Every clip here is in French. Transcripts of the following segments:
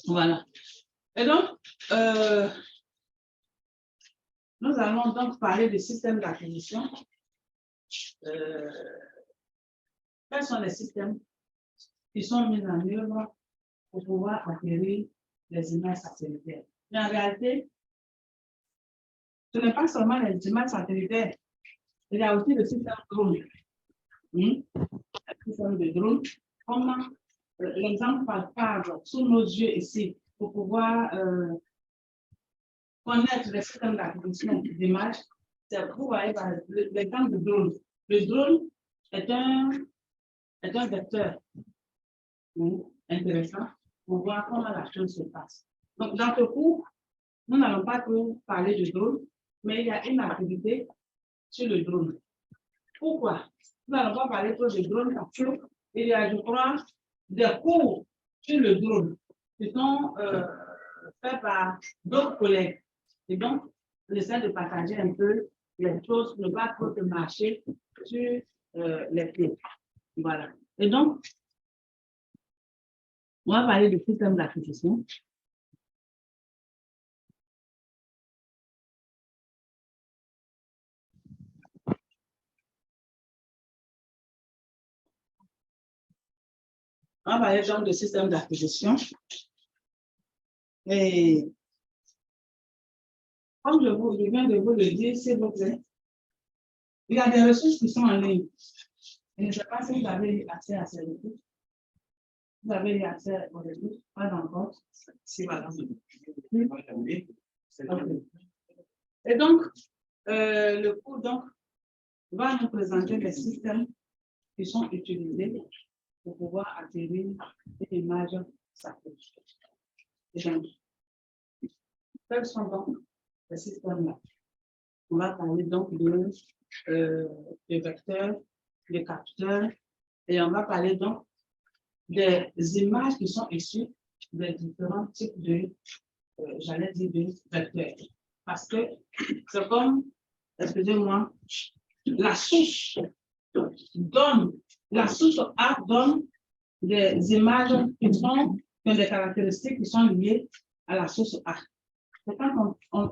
Voilà. Et donc, nous allons donc parler du système d'acquisition. Quels sont les systèmes qui sont mis en œuvre pour pouvoir acquérir les images satellitaires? Mais en réalité, ce n'est pas seulement les images satellitaires, il y a aussi le système drone. Le système de drone, comme l'exemple palpable sous nos yeux ici, pour pouvoir connaître le système d'acquisition d'images, c'est vous voyez l'exemple de drone. Le drone est un vecteur intéressant pour voir comment la chose se passe. Donc, dans ce cours, nous n'allons pas trop parler du drone, mais il y a une activité sur le drone. Pourquoi? Nous n'allons pas parler trop de drone parce qu'il y a, je crois, des cours sur le drone qui sont faits par d'autres collègues. Et donc, j'essaie de partager un peu les choses, ne pas trop de marcher sur les pieds. Voilà. Et donc, on va parler du système d'acquisition. On va parler donc du système d'acquisition. Et comme je viens de vous le dire, s'il vous plaît, il y a des ressources qui sont en ligne. Je ne sais pas si vous avez eu accès à ces ressources. Vous avez eu accès aux ressources? Pas encore. Si, madame. Et donc, le cours donc, va nous présenter les systèmes qui sont utilisés pour pouvoir acquérir une image satellitaire. Et donc, quels sont donc les systèmes-là? On va parler donc de vecteurs, de capteurs, et on va parler donc des images qui sont issues des différents types de, j'allais dire, de vecteurs. Parce que c'est comme, excusez-moi, la source A donne des images qui ont des caractéristiques qui sont liées à la source A. C'est quand on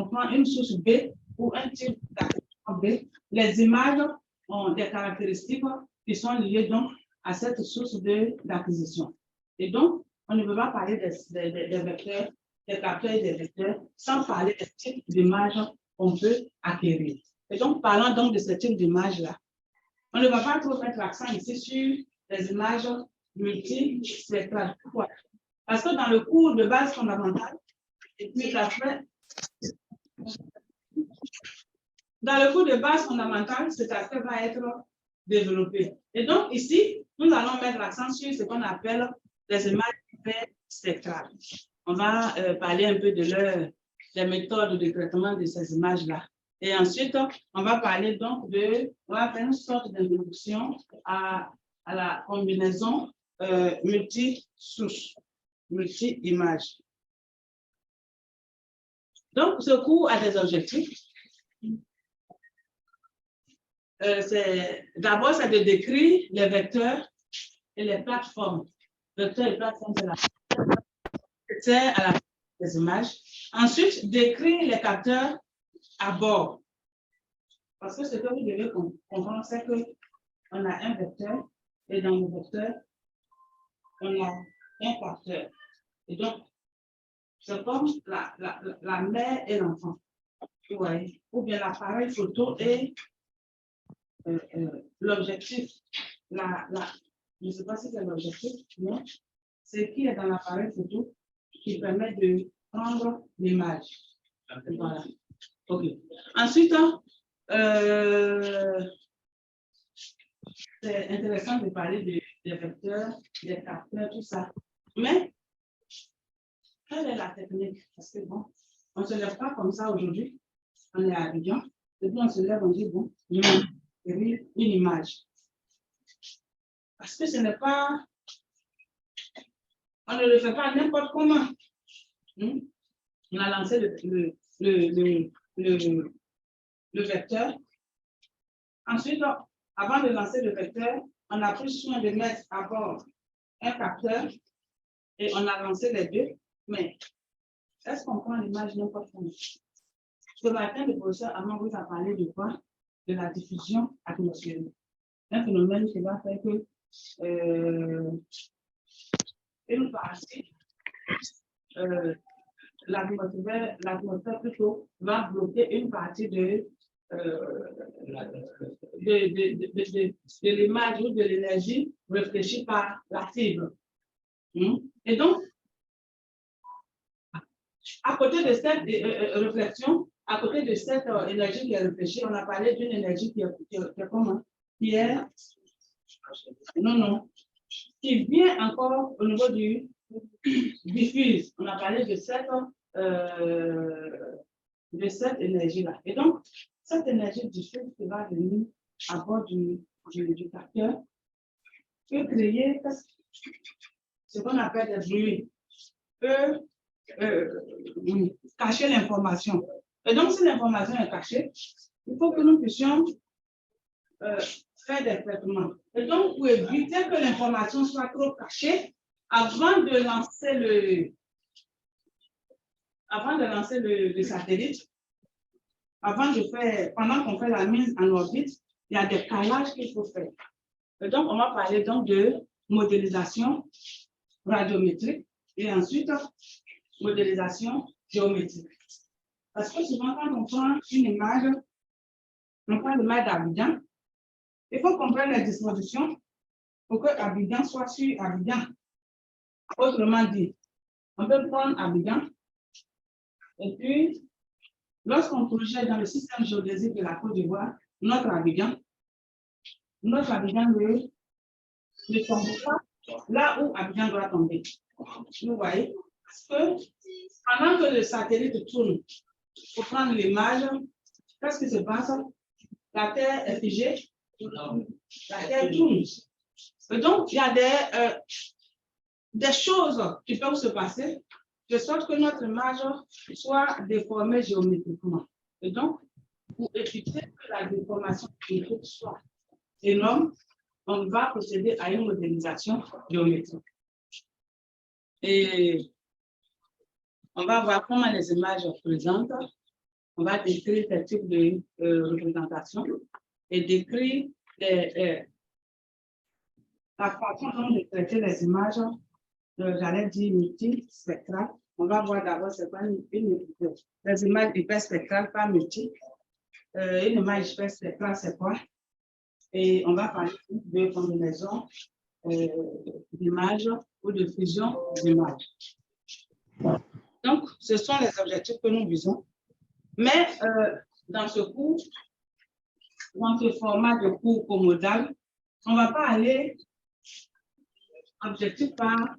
prend une source B ou un type d'acquisition B, les images ont des caractéristiques qui sont liées donc à cette source d'acquisition. Et donc, on ne peut pas parler des vecteurs, des capteurs et des vecteurs sans parler des types d'images qu'on peut acquérir. Et donc, parlant donc de ce type d'image-là, on ne va pas trop mettre l'accent ici sur les images multispectrales. Pourquoi? Parce que dans le cours de base fondamentale, dans le cours de base fondamentale, cet aspect va être développé. Et donc, ici, nous allons mettre l'accent sur ce qu'on appelle les images spectrales. On va parler un peu de des méthodes de traitement de ces images-là. Et ensuite, on va parler donc on va faire une sorte d'introduction à la combinaison multi-sources, multi-images. Donc, ce cours a des objectifs. D'abord, c'est de décrire les vecteurs et les plateformes. Vecteurs et plateformes, c'est à la des images. Ensuite, décrire les capteurs à bord. Parce que ce que vous devez comprendre, c'est qu'on a un vecteur et dans le vecteur, on a un capteur. Et donc, c'est comme la mère et l'enfant. Ouais. Ou bien l'appareil photo et l'objectif. Je ne sais pas si c'est l'objectif, mais c'est qui est dans l'appareil photo qui permet de prendre l'image. Voilà. OK. Ensuite, c'est intéressant de parler des vecteurs, des capteurs, tout ça. Mais, quelle est la technique? Parce que bon, on ne se lève pas comme ça aujourd'hui. On est à Abidjan. Et puis on se lève, on dit, bon, je vais une image. Parce que ce n'est pas, on ne le fait pas n'importe comment. On a lancé le vecteur. Ensuite, avant de lancer le vecteur, on a pris soin de mettre à bord un capteur et on a lancé les deux, mais est-ce qu'on prend l'image n'importe comment? Ce matin, le professeur Amand vous a parlé de quoi? De la diffusion atmosphérique. Un phénomène qui va faire que une partie, l'atmosphère plutôt va bloquer une partie de l'image ou de l'énergie réfléchie par la fibre. Et donc, à côté de cette réflexion, à côté de cette énergie qui est réfléchie, on a parlé d'une énergie qui est comment? Qui est, qui vient encore au niveau du diffuse. On a parlé de cette énergie-là. Et donc, cette énergie diffuse qui va venir à bord du capteur peut créer ce qu'on appelle des bruits, peut cacher l'information. Et donc, si l'information est cachée, il faut que nous puissions faire des traitements. Et donc, pour éviter que l'information soit trop cachée, avant de lancer le satellite, pendant qu'on fait la mise en orbite, il y a des calages qu'il faut faire. Et donc, on va parler donc de modélisation radiométrique et ensuite modélisation géométrique. Parce que souvent, quand on prend une image, on prend l'image d'Abidjan, il faut comprendre les dispositions pour que Abidjan soit sur Abidjan. Autrement dit, on peut prendre Abidjan et puis, lorsqu'on projette dans le système géodésique de la Côte d'Ivoire, notre Abidjan ne tombe pas là où Abidjan doit tomber. Vous voyez? Parce que pendant que le satellite tourne pour prendre l'image, qu'est-ce qui se passe? La Terre est figée, la Terre tourne. Et donc, il y a des choses qui peuvent se passer de sorte que notre image soit déformée géométriquement. Et donc, pour éviter que la déformation géométrique soit énorme, on va procéder à une modélisation géométrique. Et on va voir comment les images présentent. On va décrire ce type de représentation et décrire la façon dont de traiter les images, j'allais dire multispectrales. On va voir d'abord c'est quoi les images hyperspectrales, pas multi. Une image hyperspectrale, c'est quoi? Et on va parler de combinaison d'images ou de fusion d'images. Donc, ce sont les objectifs que nous visons. Mais dans ce cours, dans ce format de cours comodal, on ne va pas aller objectif par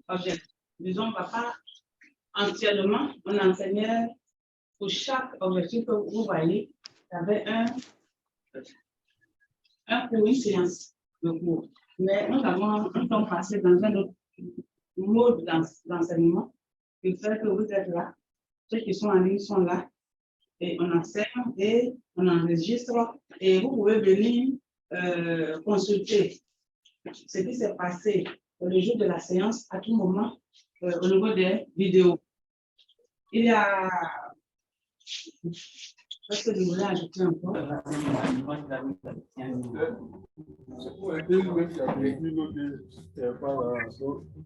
objectif. Disons, on ne va pas entièrement, on enseignait pour chaque objectif que vous voyez, il y avait un cours, une séance de cours. Mais nous sommes passés dans un autre mode d'enseignement qui fait que vous êtes là. Ceux qui sont en ligne sont là et on enseigne et on enregistre et vous pouvez venir consulter ce qui s'est passé le jour de la séance à tout moment au niveau des vidéos. Il y a... Est-ce que vous voulez ajouter encore?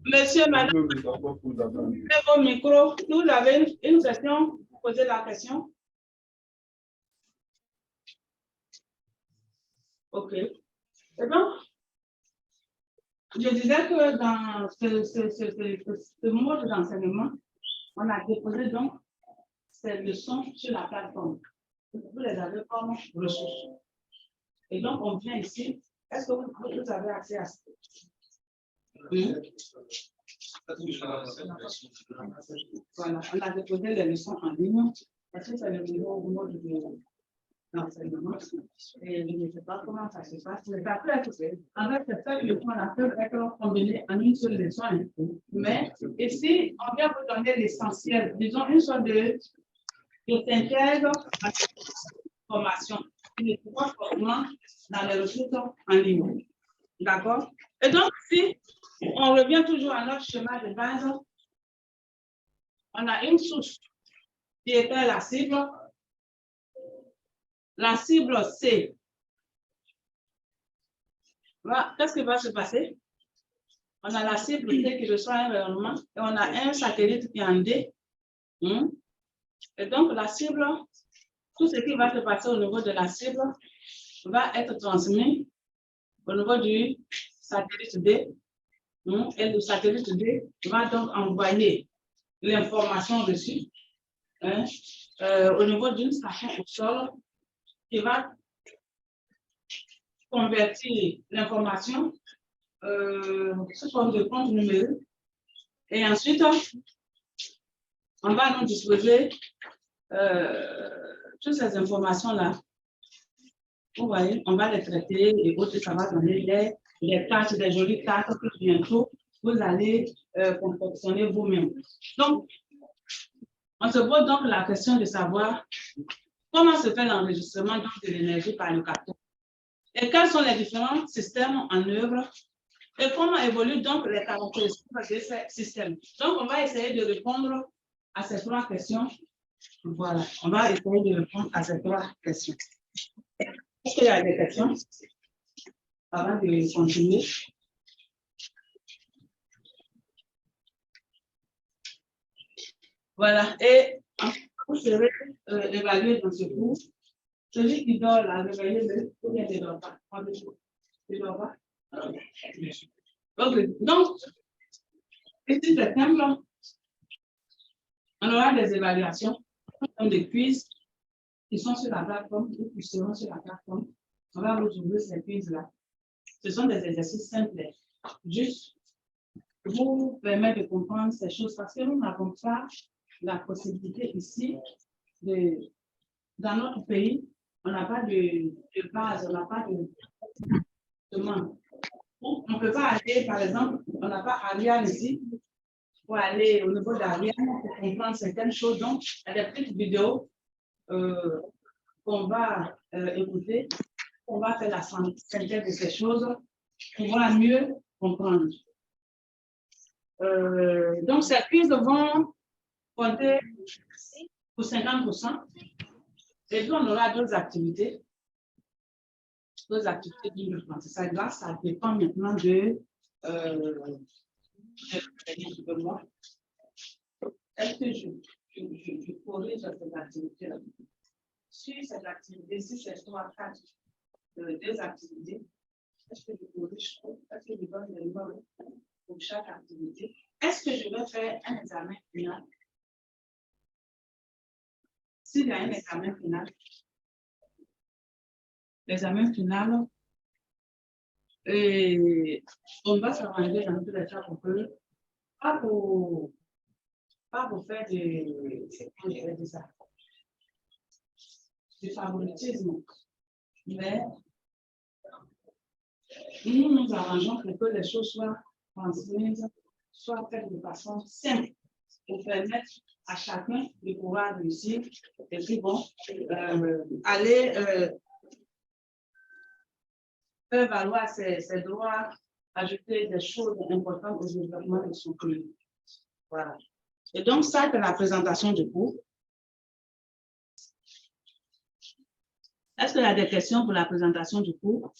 Monsieur, madame, ouvrez vos micros. Vous avez une question? Posez la question. OK. Et donc, je disais que dans ce mode d'enseignement, on a déposé donc ces leçons sur la plateforme. Vous les avez comme ressources. Et donc, on vient ici. Est-ce que vous avez accès à ça? Oui. Voilà, on a déposé les leçons en ligne. Parce que c'est le niveau mode d'enseignement. Et je ne sais pas comment ça se passe. Mais après, en fait, c'est ça que le point peut être combiné en une seule leçon. Mais ici, on vient vous donner l'essentiel. Disons une sorte de synthèse à cette formation. Il est pouvoir forcément dans les ressources en ligne. D'accord? Et donc, si On revient toujours à notre schéma de base. On a une source qui était la cible. La cible, c'est... Qu'est-ce qui va se passer? On a la cible T qui reçoit un rayonnement et on a un satellite qui est en D. Et donc, la cible, tout ce qui va se passer au niveau de la cible va être transmis au niveau du satellite D. Et le satellite D va donc envoyer l'information reçue au niveau d'une station au sol qui va convertir l'information sous forme de compte numérique. Et ensuite, on va nous disposer toutes ces informations-là. Vous voyez, on va les traiter et autres, ça va donner les cartes, des jolies cartes que bientôt vous allez confectionner vous-même. Donc, on se pose donc la question de savoir comment se fait l'enregistrement de l'énergie par le capteur et quels sont les différents systèmes en œuvre et comment évoluent donc les caractéristiques de ces systèmes. Donc, on va essayer de répondre à ces trois questions. Voilà, on va essayer de répondre à ces trois questions. Est-ce qu'il y a des questions avant de continuer? Voilà, et vous serez évalué dans ce cours. Celui qui dort là, réveillez-le, ou bien ne dort pas. Ne dort pas. Okay. Donc, ici, c'est simple. On aura des évaluations, comme des quiz qui sont sur la plateforme ou qui seront sur la plateforme. On va retrouver ces quiz-là. Ce sont des exercices simples, juste vous permettre de comprendre ces choses parce que nous n'avons pas la possibilité ici dans notre pays, on n'a pas de base, on n'a pas de demande. On ne peut pas aller, par exemple, on n'a pas Ariane ici, pour aller au niveau d'Ariane pour comprendre certaines choses. Donc, il y a des petites vidéos qu'on va écouter, on va faire la synthèse de ces choses pour pouvoir mieux comprendre. Donc, ces quiz vont compter pour 50%. Et puis, on aura d'autres activités. D'autres activités d'apprentissage. Là, ça dépend maintenant de moi. Est-ce que je corrige cette activité-là? Sur cette activité, si c'est 3, 4, 2 activités, est-ce que je corrige? Est-ce que je donne des notes pour chaque activité? Est-ce que je vais faire un examen final? S'il y a un examen final, l'examen final, et on va s'arranger dans tous les cas pour que, pas pour faire du favoritisme, mais nous nous arrangeons pour que les choses soient transmises, soient faites de façon simple pour permettre à chacun de pouvoir réussir et puis bon, aller faire valoir ses droits, ajouter des choses importantes au développement de son pays. Voilà. Et donc, ça, c'est la présentation du cours. Est-ce qu'il y a des questions pour la présentation du cours?